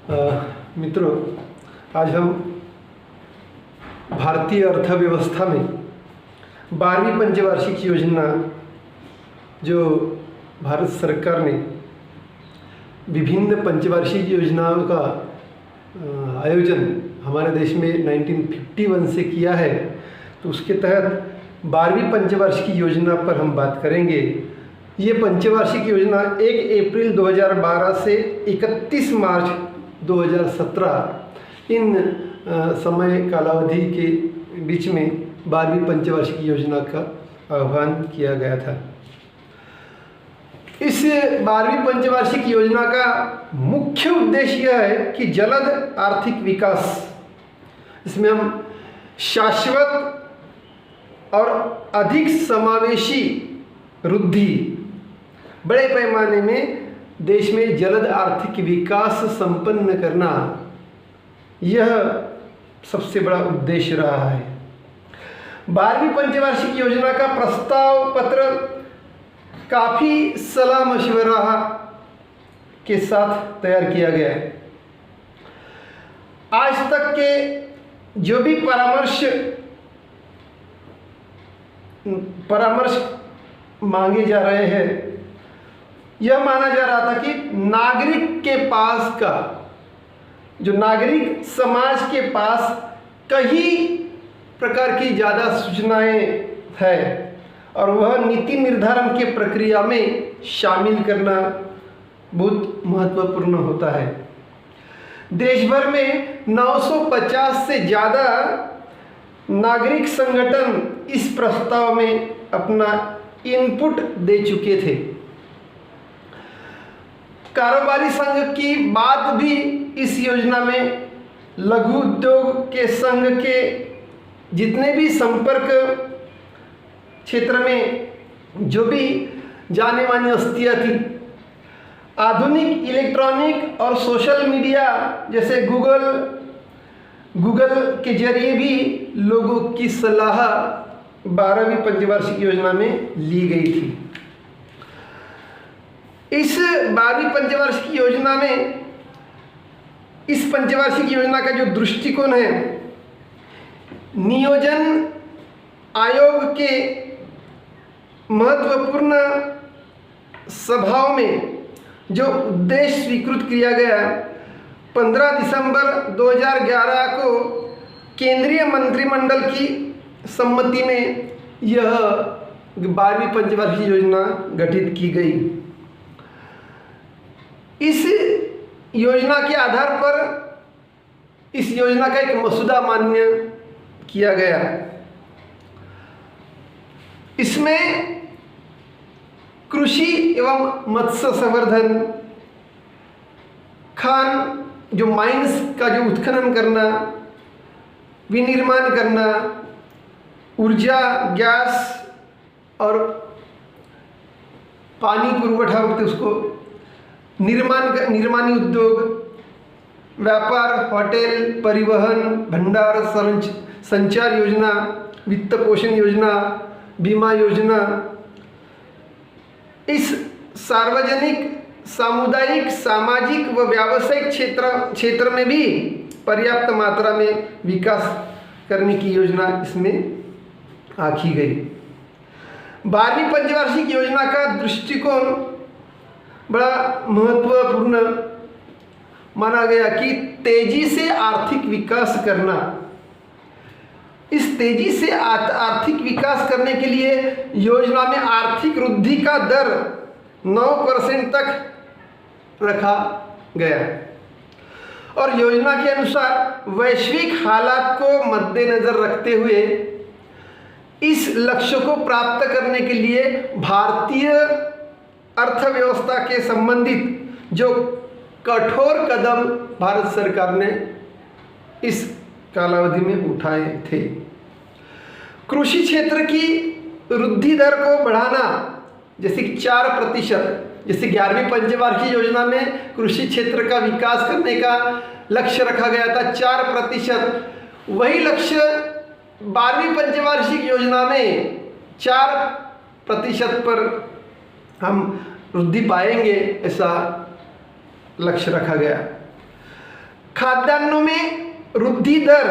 मित्रों, आज हम भारतीय अर्थव्यवस्था में 12वीं पंचवार्षिक योजना जो भारत सरकार ने विभिन्न पंचवार्षिक योजनाओं का आयोजन हमारे देश में 1951 से किया है, तो उसके तहत 12वीं पंचवार्षिक योजना पर हम बात करेंगे। ये पंचवार्षिक योजना 1 अप्रैल 2012 से 31 मार्च 2017 इन समय कालावधि के बीच में 12वीं पंचवार्षिक योजना का आह्वान किया गया था। इस 12वीं पंचवार्षिक योजना का मुख्य उद्देश्य यह है कि जल्द आर्थिक विकास, इसमें हम शाश्वत और अधिक समावेशी वृद्धि, बड़े पैमाने में देश में जल्द आर्थिक विकास संपन्न करना, यह सबसे बड़ा उद्देश्य रहा है। 12वीं पंचवार्षिक योजना का प्रस्ताव पत्र काफ़ी सलाह मशवरा के साथ तैयार किया गया है। आज तक के जो भी परामर्श मांगे जा रहे हैं, यह माना जा रहा था कि नागरिक के पास का, जो नागरिक समाज के पास कई प्रकार की ज़्यादा सूचनाएं हैं और वह नीति निर्धारण के प्रक्रिया में शामिल करना बहुत महत्वपूर्ण होता है। देश भर में 950 से ज़्यादा नागरिक संगठन इस प्रस्ताव में अपना इनपुट दे चुके थे। कारोबारी संघ की बात भी इस योजना में, लघु उद्योग के संघ के जितने भी संपर्क क्षेत्र में जो भी जाने मानी हस्तियाँ थी, आधुनिक इलेक्ट्रॉनिक और सोशल मीडिया जैसे गूगल के जरिए भी लोगों की सलाह 12वीं पंचवार्षिक योजना में ली गई थी। इस 12वीं पंचवार्षिक योजना में, इस पंचवार्षिक योजना का जो दृष्टिकोण है, नियोजन आयोग के महत्वपूर्ण सभाओं में जो उद्देश्य स्वीकृत किया गया, 15 दिसंबर 2011 को केंद्रीय मंत्रिमंडल की सम्मति में यह 12वीं पंचवार्षिक योजना गठित की गई। इस योजना के आधार पर इस योजना का एक मसौदा मान्य किया गया। इसमें कृषि एवं मत्स्य संवर्धन, खान जो माइंस का जो उत्खनन करना, विनिर्माण करना, ऊर्जा, गैस और पानी पुरवठा होते उसको, निर्माणी उद्योग, व्यापार, होटल, परिवहन, भंडार, संचार योजना, वित्त पोषण योजना, बीमा योजना, इस सार्वजनिक, सामुदायिक, सामाजिक व व्यावसायिक क्षेत्र में भी पर्याप्त मात्रा में विकास करने की योजना इसमें आंकी गई। 12वीं पंचवार्षिक योजना का दृष्टिकोण बड़ा महत्वपूर्ण माना गया कि तेजी से आर्थिक विकास करना। इस तेजी से आर्थिक विकास करने के लिए योजना में आर्थिक वृद्धि का दर 9% तक रखा गया और योजना के अनुसार वैश्विक हालात को मद्देनजर रखते हुए इस लक्ष्य को प्राप्त करने के लिए भारतीय अर्थव्यवस्था के संबंधित जो कठोर कदम भारत सरकार ने इस कालावधि में उठाए थे। कृषि क्षेत्र की वृद्धि दर को बढ़ाना, जैसे कि 4%, जैसे 11वीं पंचवार्षिक योजना में कृषि क्षेत्र का विकास करने का लक्ष्य रखा गया था 4%, वही लक्ष्य 12वीं पंचवार्षिक योजना में 4% पर हम वृद्धि पाएंगे, ऐसा लक्ष्य रखा गया। खाद्यान्नों में वृद्धि दर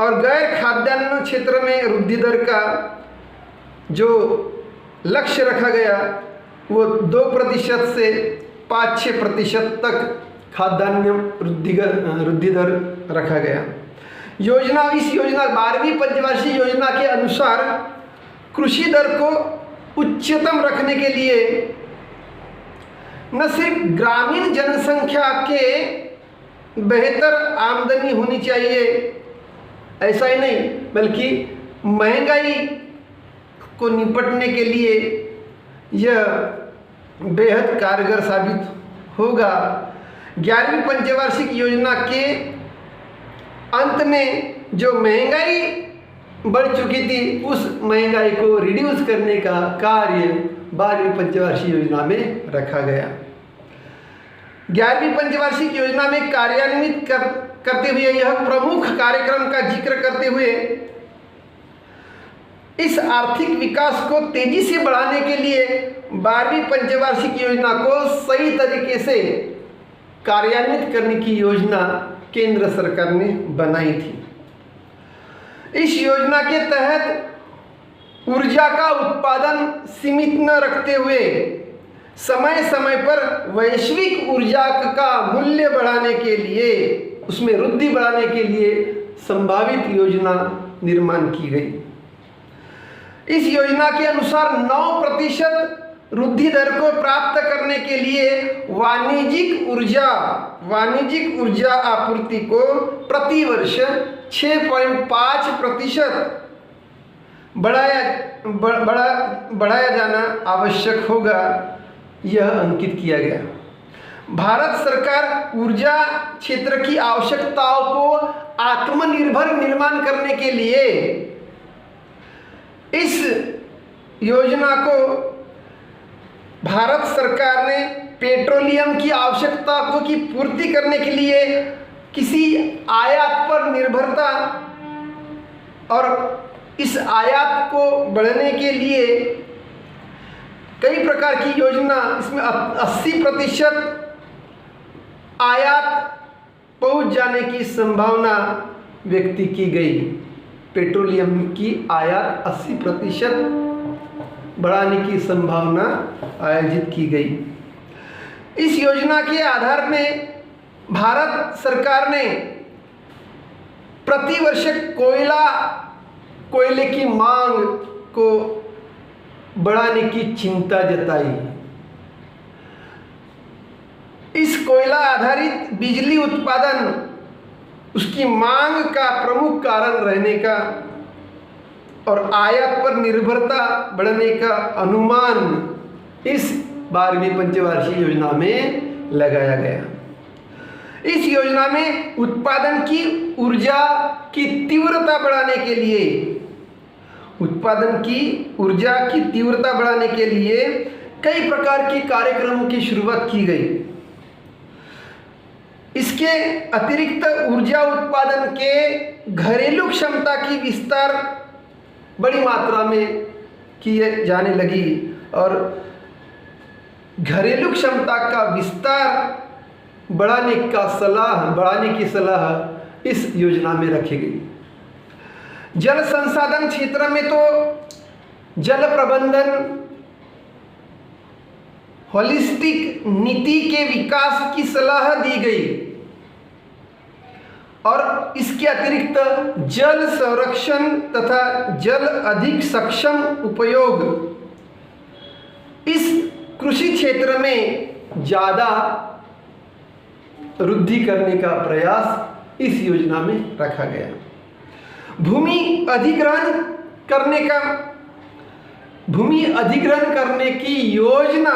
और गैर खाद्यान्न क्षेत्र में वृद्धि दर का जो लक्ष्य रखा गया वो 2% से 5-6% तक खाद्यान्न वृद्धि दर रखा गया। इस योजना 12वीं पंचवार्षिक योजना के अनुसार कृषि दर को उच्चतम रखने के लिए न सिर्फ ग्रामीण जनसंख्या के बेहतर आमदनी होनी चाहिए, ऐसा ही नहीं, बल्कि महंगाई को निपटने के लिए यह बेहद कारगर साबित होगा। 11वीं पंचवार्षिक योजना के अंत में जो महंगाई बढ़ चुकी थी उस महंगाई को रिड्यूस करने का कार्य 12वीं पंचवार्षिक योजना में रखा गया। 11वीं पंचवार्षिक योजना में कार्यान्वित करते हुए यह प्रमुख कार्यक्रम का जिक्र करते हुए इस आर्थिक विकास को तेजी से बढ़ाने के लिए 12वीं पंचवार्षिक योजना को सही तरीके से कार्यान्वित करने की योजना केंद्र सरकार ने बनाई थी। इस योजना के तहत ऊर्जा का उत्पादन सीमित न रखते हुए समय समय पर वैश्विक ऊर्जा का मूल्य बढ़ाने के लिए, उसमें वृद्धि बढ़ाने के लिए संभावित योजना निर्माण की गई। इस योजना के अनुसार 9% वृद्धि दर को प्राप्त करने के लिए वाणिज्यिक ऊर्जा आपूर्ति को प्रति वर्ष 6.5% बढ़ाया जाना आवश्यक होगा, यह अंकित किया गया। भारत सरकार ऊर्जा क्षेत्र की आवश्यकताओं को आत्मनिर्भर निर्माण करने के लिए इस योजना को भारत सरकार ने पेट्रोलियम की आवश्यकता को की पूर्ति करने के लिए किसी आयात पर निर्भरता और इस आयात को बढ़ाने के लिए कई प्रकार की योजना, इसमें 80% आयात पहुंच जाने की संभावना व्यक्त की गई। पेट्रोलियम की आयात 80% बढ़ाने की संभावना आयोजित की गई। इस योजना के आधार में भारत सरकार ने प्रतिवर्ष कोयले की मांग को बढ़ाने की चिंता जताई। इस कोयला आधारित बिजली उत्पादन उसकी मांग का प्रमुख कारण रहने का और आयात पर निर्भरता बढ़ने का अनुमान इस 12वीं पंचवार्षिक योजना में लगाया गया। इस योजना में उत्पादन की ऊर्जा की तीव्रता बढ़ाने के लिए कई प्रकार के कार्यक्रमों की शुरुआत की गई। इसके अतिरिक्त ऊर्जा उत्पादन के घरेलू क्षमता की विस्तार बड़ी मात्रा में किए जाने लगी और घरेलू क्षमता का विस्तार बढ़ाने की सलाह इस योजना में रखी गई। जल संसाधन क्षेत्र में तो जल प्रबंधन होलिस्टिक नीति के विकास की सलाह दी गई और इसके अतिरिक्त जल संरक्षण तथा जल अधिक सक्षम उपयोग इस कृषि क्षेत्र में ज़्यादा वृद्धि करने का प्रयास इस योजना में रखा गया। भूमि अधिग्रहण करने की योजना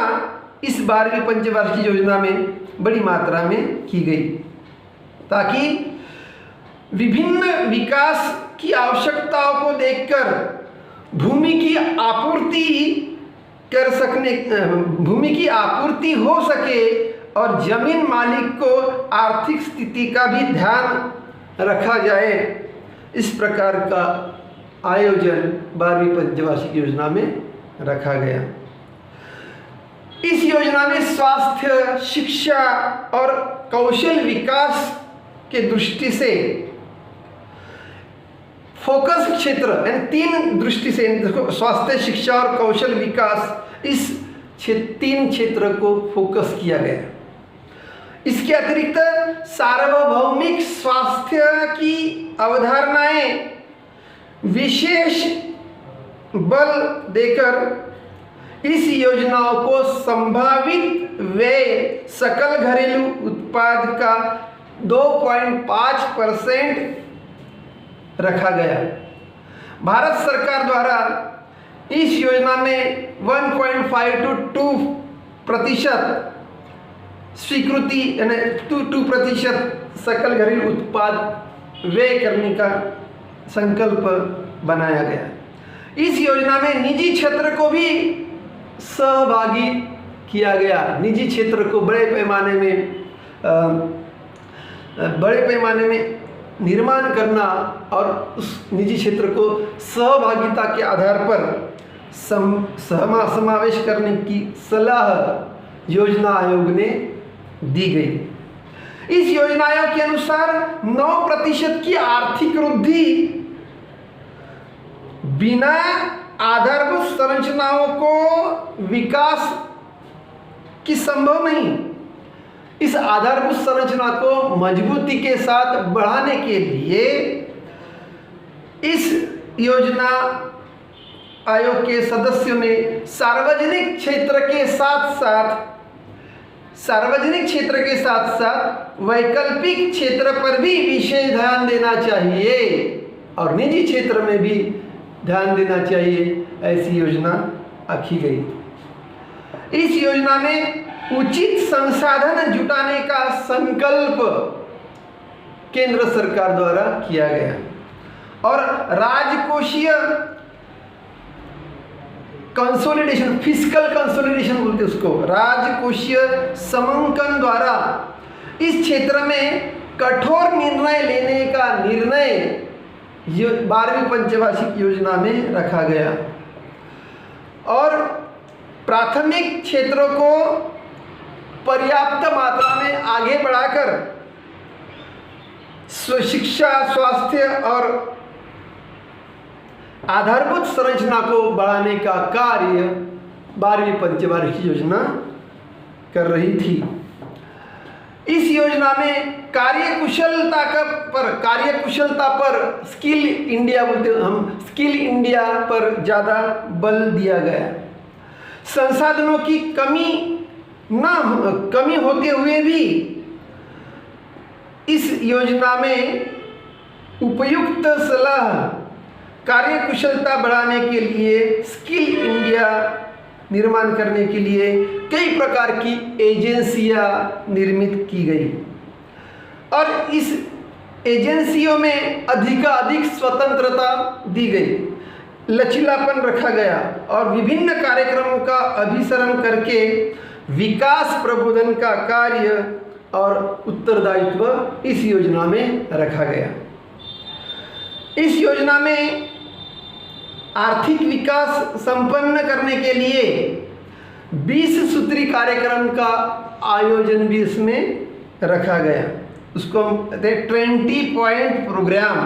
इस 12वीं पंचवार्षिक योजना में बड़ी मात्रा में की गई ताकि विभिन्न विकास की आवश्यकताओं को देखकर भूमि की आपूर्ति हो सके और जमीन मालिक को आर्थिक स्थिति का भी ध्यान रखा जाए। इस प्रकार का आयोजन 12वीं पंचवार्षिक योजना में रखा गया। इस योजना में स्वास्थ्य, शिक्षा और कौशल विकास के दृष्टि से फोकस क्षेत्र यानी 3 दृष्टि से, देखो स्वास्थ्य, शिक्षा और कौशल विकास, इस 3 क्षेत्र को फोकस किया गया। इसके अतिरिक्त सार्वभौमिक स्वास्थ्य की अवधारणाएं विशेष बल देकर इस योजनाओं को संभावित व्यय सकल घरेलू उत्पाद का 2.5% रखा गया। भारत सरकार द्वारा इस योजना में 1.5 to 2% स्वीकृति यानी 2% सकल घरेलू उत्पाद व्यय करने का संकल्प बनाया गया। इस योजना में निजी क्षेत्र को भी सहभागी किया गया। निजी क्षेत्र को बड़े पैमाने में निर्माण करना और उस निजी क्षेत्र को सहभागिता के आधार पर समावेश करने की सलाह योजना आयोग ने दी गई। इस योजना आयोग के अनुसार 9% की आर्थिक वृद्धि बिना आधारभूत संरचनाओं को विकास की संभव नहीं। इस आधारभूत संरचना को मजबूती के साथ बढ़ाने के लिए इस योजना आयोग के सदस्यों ने सार्वजनिक क्षेत्र के साथ वैकल्पिक क्षेत्र पर भी विशेष ध्यान देना चाहिए और निजी क्षेत्र में भी ध्यान देना चाहिए, ऐसी योजना आखी गई। इस योजना में उचित संसाधन जुटाने का संकल्प केंद्र सरकार द्वारा किया गया और राजकोषीय कंसोलिडेशन, फिस्कल कंसोलिडेशन बोलते उसको, राजकोषीय समंकन द्वारा इस क्षेत्र में कठोर निर्णय लेने का निर्णय 12वीं पंचवार्षिक योजना में रखा गया और प्राथमिक क्षेत्रों को पर्याप्त मात्रा में आगे बढ़ाकर शिक्षा, स्वास्थ्य और आधारभूत संरचना को बढ़ाने का कार्य 12वीं पंचवार्षिक योजना कर रही थी। इस योजना में कार्यकुशलता पर स्किल इंडिया बोलते हम, स्किल इंडिया पर ज़्यादा बल दिया गया। संसाधनों की कमी होते हुए भी इस योजना में उपयुक्त सलाह कार्यकुशलता बढ़ाने के लिए स्किल इंडिया निर्माण करने के लिए कई प्रकार की एजेंसियां निर्मित की गई और इस एजेंसियों में अधिक स्वतंत्रता दी गई, लचीलापन रखा गया और विभिन्न कार्यक्रमों का अभिसरण करके विकास प्रबोधन का कार्य और उत्तरदायित्व इस योजना में रखा गया। इस योजना में आर्थिक विकास संपन्न करने के लिए 20 सूत्री कार्यक्रम का आयोजन भी इसमें रखा गया। उसको हम कहते हैं 20 पॉइंट प्रोग्राम।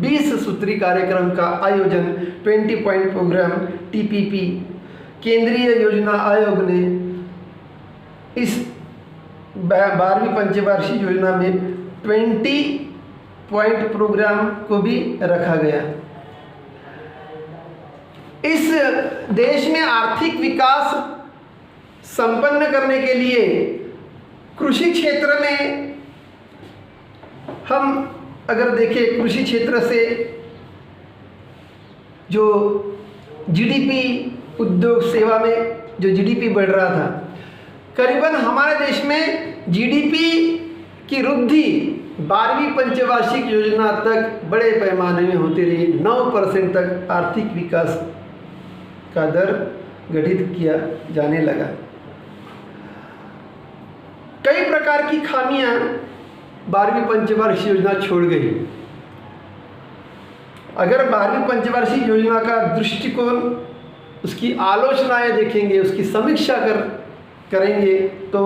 20 सूत्री कार्यक्रम का आयोजन 20 पॉइंट प्रोग्राम TPP केंद्रीय योजना आयोग ने इस 12वीं पंचवार्षिक योजना में 20 पॉइंट प्रोग्राम को भी रखा गया। इस देश में आर्थिक विकास संपन्न करने के लिए कृषि क्षेत्र में हम अगर देखें, कृषि क्षेत्र से जो GDP उद्योग सेवा में जो GDP बढ़ रहा था, करीबन हमारे देश में GDP की वृद्धि 12वीं पंचवार्षिक योजना तक बड़े पैमाने में होती रही। 9% तक आर्थिक विकास का दर गठित किया जाने लगा। कई प्रकार की खामियां 12वीं पंचवार्षिक योजना छोड़ गई। अगर 12वीं पंचवार्षिक योजना का दृष्टिकोण, उसकी आलोचनाएं देखेंगे, उसकी समीक्षा करेंगे तो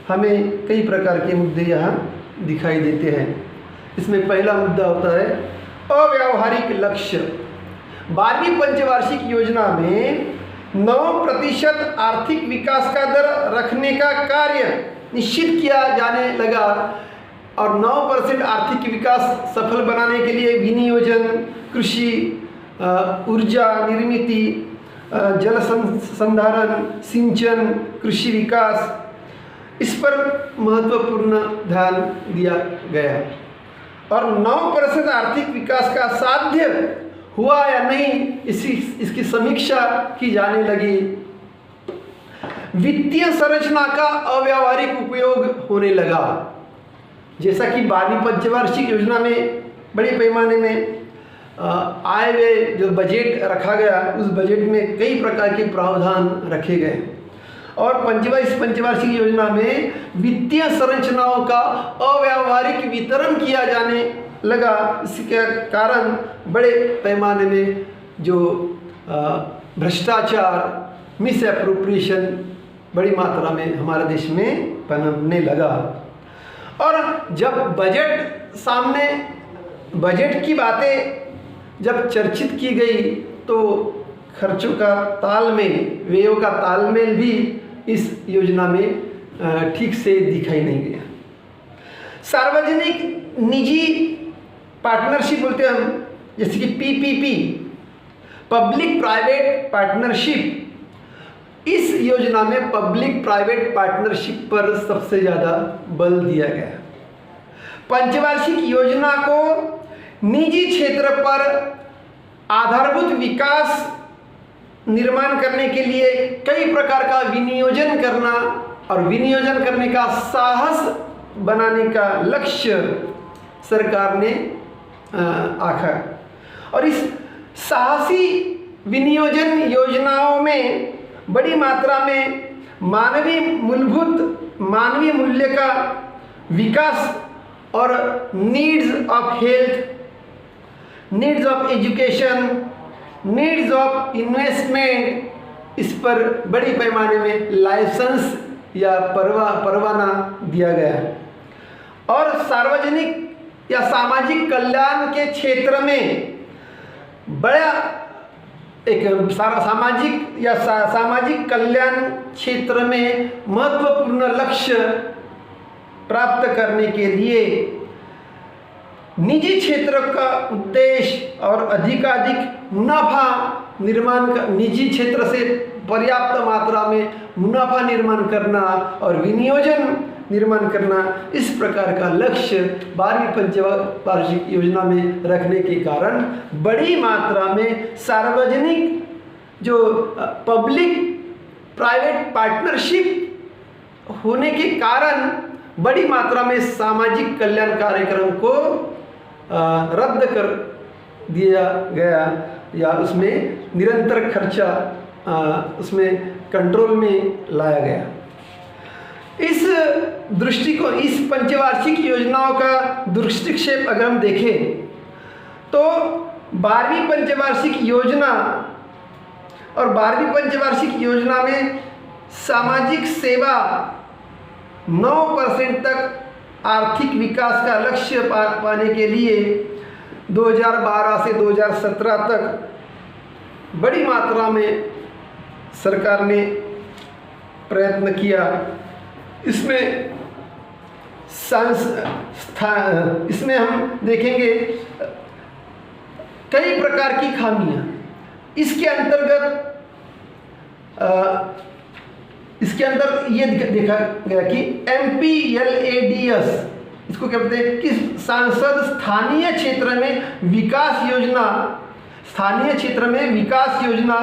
हमें कई प्रकार के मुद्दे यहाँ दिखाई देते हैं। इसमें पहला मुद्दा होता है अव्यावहारिक लक्ष्य। 12वीं पंचवार्षिक योजना में 9% आर्थिक विकास का दर रखने का कार्य निश्चित किया जाने लगा और 9% आर्थिक विकास सफल बनाने के लिए विनियोजन, कृषि, ऊर्जा निर्मित, जल संधारण, सिंचन, कृषि विकास, इस पर महत्वपूर्ण ध्यान दिया गया और 9% आर्थिक विकास का साध्य हुआ या नहीं इसकी समीक्षा की जाने लगी। वित्तीय संरचना का अव्यावहारिक उपयोग होने लगा। जैसा कि 12वीं पंचवार्षिक योजना में बड़े पैमाने में आय व्यय जो बजट रखा गया, उस बजट में कई प्रकार के प्रावधान रखे गए और पंचवार्षिक योजना में वित्तीय संरचनाओं का अव्यावहारिक वितरण किया जाने लगा। इसके कारण बड़े पैमाने में जो भ्रष्टाचार, मिस एप्रोप्रिएशन बड़ी मात्रा में हमारे देश में पनपने लगा। और जब बजट की बातें जब चर्चित की गई तो खर्चों का तालमेल, व्ययों का तालमेल भी इस योजना में ठीक से दिखाई नहीं गया। सार्वजनिक निजी पार्टनरशिप बोलते हैं हम, जैसे कि पीपीपी, पब्लिक प्राइवेट पार्टनरशिप। इस योजना में पब्लिक प्राइवेट पार्टनरशिप पर सबसे ज़्यादा बल दिया गया। पंचवार्षिक योजना को निजी क्षेत्र पर आधारभूत विकास निर्माण करने के लिए कई प्रकार का विनियोजन करना और विनियोजन करने का साहस बनाने का लक्ष्य सरकार ने आखा और इस साहसी विनियोजन योजनाओं में बड़ी मात्रा में मानवीय मूल्य का विकास और needs of health, needs of education, needs of investment, इस पर बड़ी पैमाने में लाइसेंस या परवाना दिया गया और सार्वजनिक या सामाजिक कल्याण के क्षेत्र में बड़ा एक सामाजिक कल्याण क्षेत्र में महत्वपूर्ण लक्ष्य प्राप्त करने के लिए निजी क्षेत्र का उद्देश्य और अधिकाधिक मुनाफा निर्माण का, निजी क्षेत्र से पर्याप्त मात्रा में मुनाफा निर्माण करना और विनियोजन निर्माण करना, इस प्रकार का लक्ष्य 12वीं पंचवार्षिक योजना में रखने के कारण बड़ी मात्रा में सार्वजनिक जो पब्लिक प्राइवेट पार्टनरशिप होने के कारण बड़ी मात्रा में सामाजिक कल्याण कार्यक्रम को रद्द कर दिया गया या उसमें निरंतर खर्चा उसमें कंट्रोल में लाया गया। इस दृष्टिकोण, इस पंचवार्षिक योजनाओं का दृष्टिक्षेप अगर हम देखें तो 12वीं पंचवार्षिक योजना और 12वीं पंचवार्षिक योजना में सामाजिक सेवा 9% तक आर्थिक विकास का लक्ष्य पाने के लिए 2012 से 2017 तक बड़ी मात्रा में सरकार ने प्रयत्न किया। इसमें इसमें हम देखेंगे कई प्रकार की खामियां। इसके अंदर ये देखा गया कि MPLADS, इसको क्या कहते हैं कि सांसद स्थानीय क्षेत्र में विकास योजना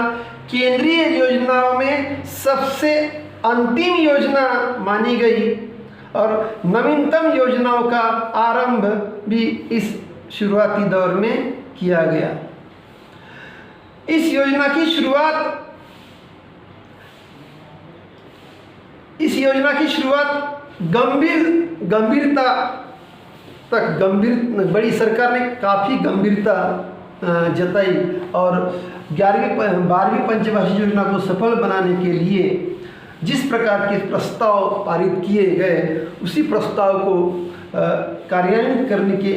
केंद्रीय योजनाओं में सबसे अंतिम योजना मानी गई और नवीनतम योजनाओं का आरंभ भी इस शुरुआती दौर में किया गया। इस योजना की शुरुआत बड़ी सरकार ने काफ़ी गंभीरता जताई और 12वीं पंचवार्षिक योजना को सफल बनाने के लिए जिस प्रकार के प्रस्ताव पारित किए गए, उसी प्रस्ताव को कार्यान्वित करने के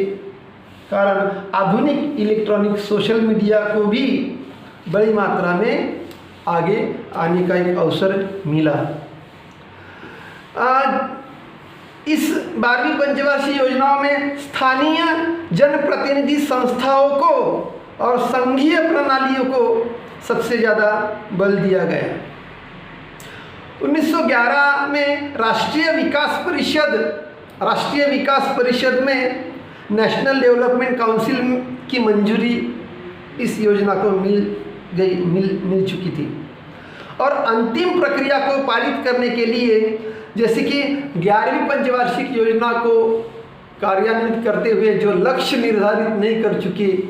कारण आधुनिक इलेक्ट्रॉनिक सोशल मीडिया को भी बड़ी मात्रा में आगे आने का एक अवसर मिला। इस 12वीं पंचवार्षिक योजनाओं में स्थानीय जनप्रतिनिधि संस्थाओं को और संघीय प्रणालियों को सबसे ज़्यादा बल दिया गया। 1911 में राष्ट्रीय विकास परिषद में नेशनल डेवलपमेंट काउंसिल की मंजूरी इस योजना को मिल चुकी थी और अंतिम प्रक्रिया को पारित करने के लिए, जैसे कि 11वीं पंचवार्षिक योजना को कार्यान्वित करते हुए जो लक्ष्य निर्धारित नहीं कर चुके,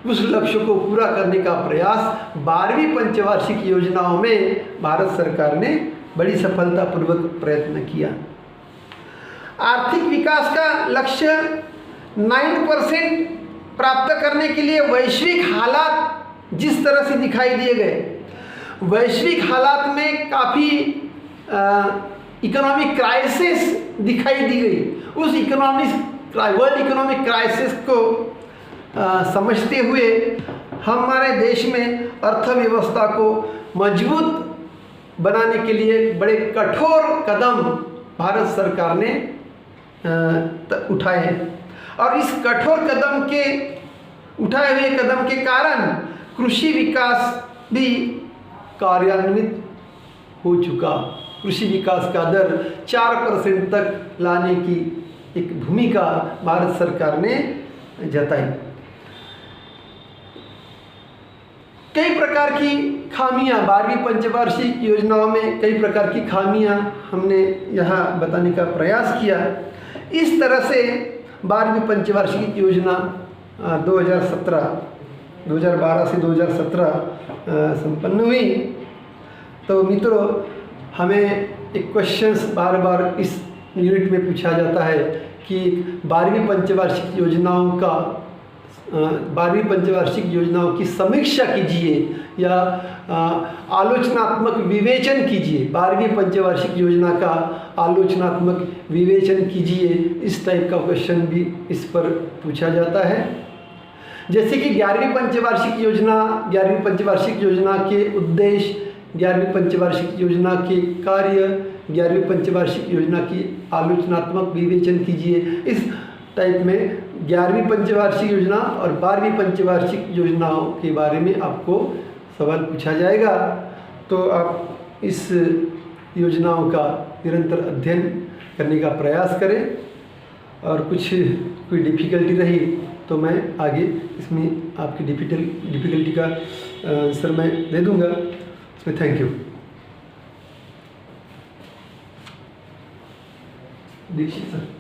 उस लक्ष्य को पूरा करने का प्रयास 12वीं पंचवार्षिक योजनाओं में भारत सरकार ने बड़ी सफलतापूर्वक प्रयत्न किया। आर्थिक विकास का लक्ष्य 9% प्राप्त करने के लिए वैश्विक हालात जिस तरह से दिखाई दिए गए, वैश्विक हालात में काफ़ी इकोनॉमिक क्राइसिस दिखाई दी गई। उस वर्ल्ड इकोनॉमिक क्राइसिस को समझते हुए हमारे देश में अर्थव्यवस्था को मजबूत बनाने के लिए बड़े कठोर कदम भारत सरकार ने उठाए हैं और इस कठोर उठाए हुए कदम के कारण कृषि विकास भी कार्यान्वित हो चुका। कृषि विकास का दर 4% तक लाने की एक भूमिका भारत सरकार ने जताई। कई प्रकार की खामियां 12वीं पंचवार्षिक योजनाओं में कई प्रकार की खामियां हमने यहाँ बताने का प्रयास किया। इस तरह से 12वीं पंचवार्षिक योजना 2012 से 2017 संपन्न हुई। तो मित्रों, हमें एक क्वेश्चंस बार बार इस यूनिट में पूछा जाता है कि 12वीं पंचवार्षिक योजनाओं की समीक्षा कीजिए या आलोचनात्मक विवेचन कीजिए। 12वीं पंचवार्षिक योजना का आलोचनात्मक विवेचन कीजिए, इस टाइप का क्वेश्चन भी इस पर पूछा जाता है। जैसे कि 11वीं पंचवार्षिक योजना के उद्देश्य, 11वीं पंचवार्षिक योजना के कार्य, 11वीं पंचवार्षिक योजना की आलोचनात्मक विवेचन कीजिए। इस टाइप में 11वीं पंचवार्षिक योजना और 12वीं पंचवार्षिक योजनाओं के बारे में आपको सवाल पूछा जाएगा। तो आप इस योजनाओं का निरंतर अध्ययन करने का प्रयास करें और कोई डिफ़िकल्टी रही तो मैं आगे इसमें आपकी डिफ़िकल्टी का आंसर मैं दे दूंगा। इसमें थैंक यू। दीक्षित सर।